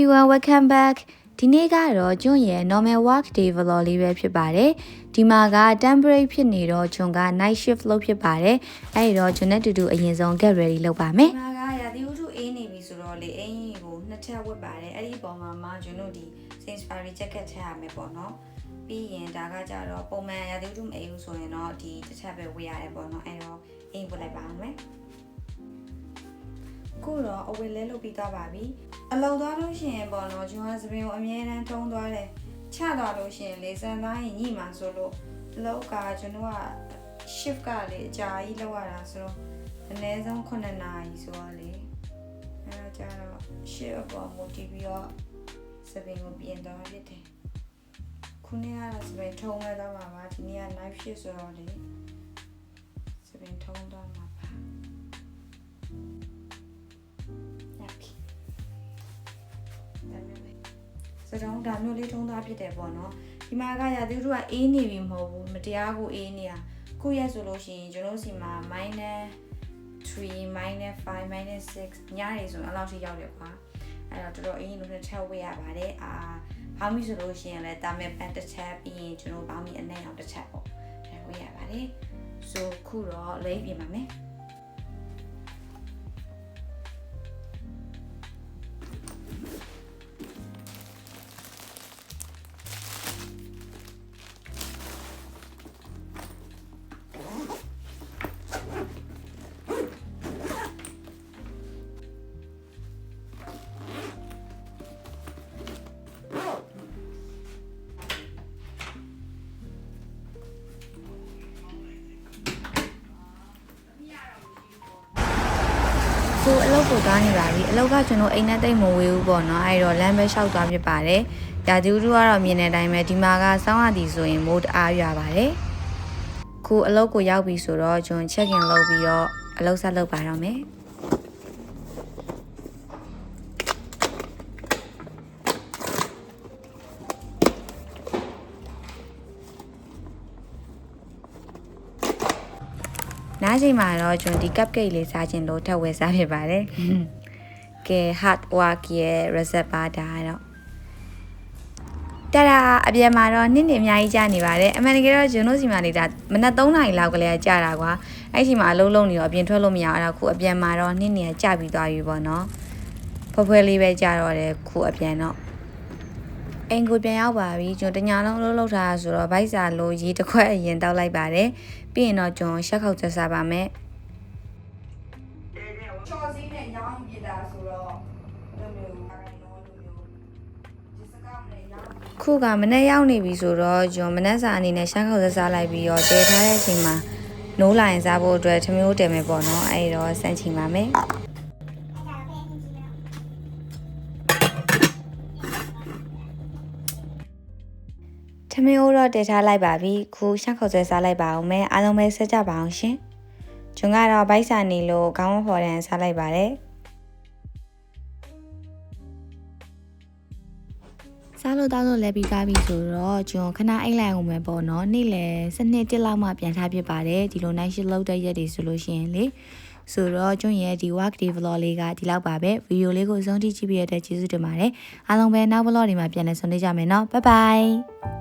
everyone, welcome back. ဒီနေ့ကတော့ကျွန်းရဲ့ normal work day vlog လေးပဲဖြစ်ပါတယ်။ဒီမှာက temporary ဖြစ်နေတော့ကျွန်းက night shift လုပ်ဖြစ်ပါတယ်။အဲဒီတော့ကျွန်းနဲ့တူတူအရင်ဆုံး get ready လုပ်ပါမယ်။ဒီမှာကရာသီဥတုအေးနေပြီဆိုတော့လေအင်ကြီးကိုနှစ်ထပ်ဝတ်ပါတယ်။အဲ့ဒီပုံမှာကျွန်းတို့ဒီ Sainsbury jacket ထည့်ရမယ်ပေါ့နော်။ပြီးရင်ဒါကကြတော့ပုံမှန်ရာသီဥတုမအေးဘူးဆိုရင်တော့ဒီတစ်ထပ်ပဲဝတ်ရတယ်ပေါ့နော်။အဲ့တော့အင်ဝတ်လိုက်ပါမယ်။ခုတော့အဝတ်လဲလုပ်ပြီးသွားပါပြီအလုံသွားလို့ရှိရင်ပေါ့နော်ကျွန်တော်စပင်းကိုအမြဲတမ်းထုံးသွားတယ်ချသွားလို့ရှိရင်လေစံသားရင်ညှိမှာဆိုလို့လောက်ကကျွန်တော်က shift ကလေအကြာကြီးလောက်ရတာဆိုတော့အနည်းဆုံး9နာရီဆိုတော့လေအဲဒါကြတော့ shift အပေါ်မူတည်ပြီးတော့စပင်းကိုပြင်သွားဖြစ်တယ်ခုနေ့ကတော့စပင်းထုံးလဲသွားမှာပါဒီနေ့က night shift ဆိုတော့လေစပင်းထုံးသွားမှာစတော့ဒါမျိုးလေးထုံးသားဖြစ်တယ်ပေါ့နော်ဒီမှာကရာသီဥတုကအေးနေပြီမဟုတ်ဘူးမတရားကိုအေးနေတာခုရက်ဆိုလို့ရှိရင်ကျွန်တော်စီမှာ -3 -5 -6 ညနေဆိုရင်အဲ့လောက်ထိရောက်တယ်ကွာအဲ့တော့တော်တော်အေးလို့နဲ့ထပ်ဝေးရပါတယ်ဘောင်းမီဆိုလို့ရှိရင်လည်းတာမဲ့ပန်တစ်ချက်ပြီးရင်ကျွန်တော်ဘောင်းမီအနဲ့အောင်တစ်ချက်ပေါ့ထပ်ဝေးရပါတယ်ဆိုခုတော့လိမ့်ပြင်ပါမယ်အလုပ်ကိုသွားနေပါပြီအလုပ်ကကျွန်တော်အိမ်နဲ့တိတ်မဝေးဘူးပေါ့နော်အဲ့တော့လမ်းပဲလျှောက်သွားဖြစ်ပါတယ်ရာသီဥတုကတော့မြင်တဲ့အတိုင်းပဲဒီမှာကစောင်းရသည်ဆိုရင်မိုးတအားရွာပါတယ်ခုအလုပ်ကိုရောက်ပြီဆိုတော့ကျွန်တော် check in လုပ်ပြီးတော့အလုပ်ဆက်လုပ်ပါတော့မယ်နားချိန်မှာတော့ကျွန်တော်ဒီ cupcake လေးစားခြင်းလို့ထပ်ဝယ်စားဖြစ်ပါတယ်။ကဲ hard work ရဲ့ recipe ပါဒါတော့တရာအပြင်မှာတော့နှစ်နေအများကြီးကြာနေပါတယ်အမှန်တကယ်တော့ကျွန်တော်စီမှာနေတာမနက်3နာရီလောက်ကလေးကြာတာကွာအဲ့ချိန်မှာအလုံးလုံးနေတော့အပြင်ထွက်လို့မရအောင်အဲ့ဒါခုအပြင်မှာတော့နှစ်နေကြာပြီးသွားပြီပေါ့နော်ဖွဲဖွဲလေးပဲကြာတော့တယ်ခုအပြင်တော့အိမ်ကိုပြန်ရောက်ပါပြီကျွန်တော်တညာလုံးအလုပ်လုပ်ထားဆိုတော့ဗိုက်စာလို့ရေတစ်ခွက်အရင်တောက်လိုက်ပါတယ်ပြီးရင်တော့ကျွန်တော်ရှက်ခောက်ချက်စားပါမယ်ချော်စင်းနဲ့ရောင်းပြတာဆိုတော့ခုကမနေ့ရောက်နေပြီဆိုတော့ကျွန်တော်မနေ့စာအနေနဲ့ရှက်ခောက်ချက်စားလိုက်ပြီးတော့တည်ထားတဲ့အချိန်မှာနိုးလာရင်စားဖို့အတွက်ထမင်းကိုတယ်မယ်ပေါ့နော်အဲ့တော့စမ်းချိန်ပါမယ်ထမင်းကိုတော့တည်ထားလိုက်ပါပြီခုရှက်ခောက်ချက်စားလိုက်ပါအောင်မယ်အားလုံးပဲဆက်ကြပါအောင်ရှင်ကျွန်ကတော့ဗိုက်စာနေလို့ခေါင်းဖော်တန်းစားလိုက်ပါတယ်စားလို့တောက်လို့လဲပြီးသားပြီဆိုတော့ကျွန်ခဏအိတ်လိုက်အောင်မယ်ပေါ့နော်နေ့လေ12တိလောက်မှပြန်ထားဖြစ်ပါတယ်ဒီလို night shift လုပ်တဲ့ရက်တွေဆိုလို့ရှိရင်လေဆိုတော့ကျွန်ရဲ့ဒီ work day vlog လေးကဒီလောက်ပါပဲဗီဒီယိုလေးကိုအဆုံးထိကြည့်ပြရတဲ့ကျေးဇူးတင်ပါတယ်အားလုံးပဲနောက် vlog တွေမှာပြန်လည်ဆုံတွေ့ကြမယ်နော် bye bye